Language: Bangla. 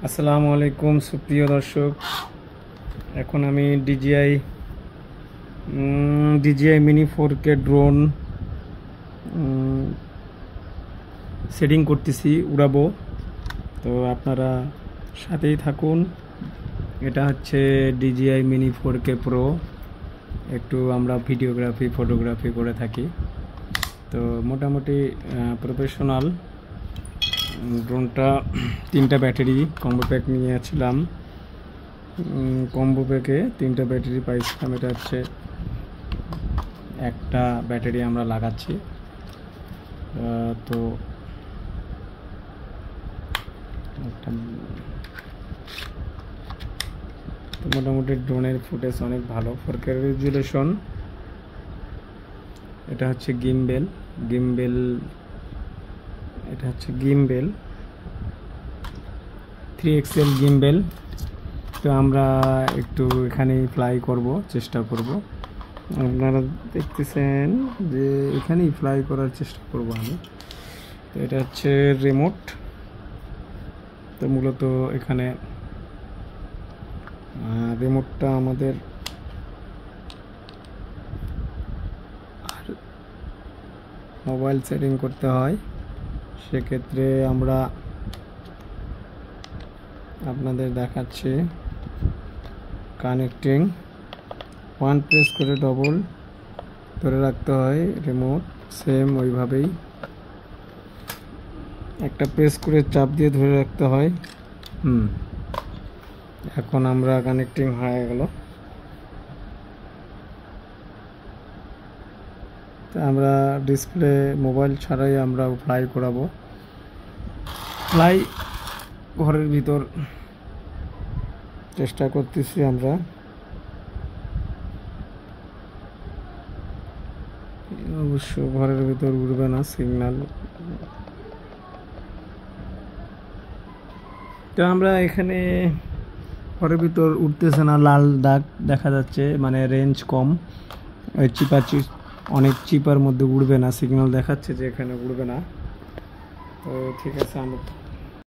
আসসালামু আলাইকুম সুপ্রিয় দর্শক। এখন আমি DJI mini 4K drone setting করতেছি, উড়াবো। তো আপনারা সাথেই থাকুন। এটা হচ্ছে DJI মিনি 4K প্রো। একটু আমরা ভিডিওগ্রাফি ফটোগ্রাফি করে থাকি, তো মোটামুটি প্রফেশনাল। ড্রোনটা 3টা ব্যাটারি কম্বো প্যাক নিয়েছিলাম। কম্বো প্যাকে 3টা ব্যাটারি পাইছিলাম। এটা হচ্ছে একটা ব্যাটারি আমরা লাগাচ্ছি। তো মোটামুটি ড্রোনের ফুটেজ অনেক ভালো, 4K রেজুলেশন। এটা হচ্ছে গিম্বেল। এটা হচ্ছে গিম্বেল 3XL গিম্বেল। তো আমরা একটু এখানে ফ্লাই করব, চেষ্টা করব। আপনারা দেখতেছেন যে এখানেই ফ্লাই করার চেষ্টা করব আমি। তো এটা হচ্ছে রিমোট। তো মূলত এখানে রিমোটটা আমাদের মোবাইল সেটিং করতে হয়। সেক্ষেত্রে আমরা আপনাদের দেখাচ্ছি কানেক্টিং। 1 প্রেস করে ডবল ধরে রাখতে হয় রিমোট, সেম ওইভাবেই একটা প্রেস করে চাপ দিয়ে ধরে রাখতে হয়। এখন আমরা কানেক্টিং হয়ে গেল। তো আমরা ডিসপ্লে মোবাইল ছাড়াই আমরা ফ্লাই করাবো। ফ্লাই ঘরের ভিতর চেষ্টা করতেছি আমরা। অবশ্য ঘরের ভিতর উড়বে না, সিগন্যাল। তো আমরা এখানে ঘরের ভিতর উঠতেছে না, লাল দাগ দেখা যাচ্ছে, মানে রেঞ্জ কম। অনেক চিপার মধ্যে উড়বে না, সিগন্যাল দেখাচ্ছে যে এখানে উড়বে না। তো ঠিক আছে, আমরা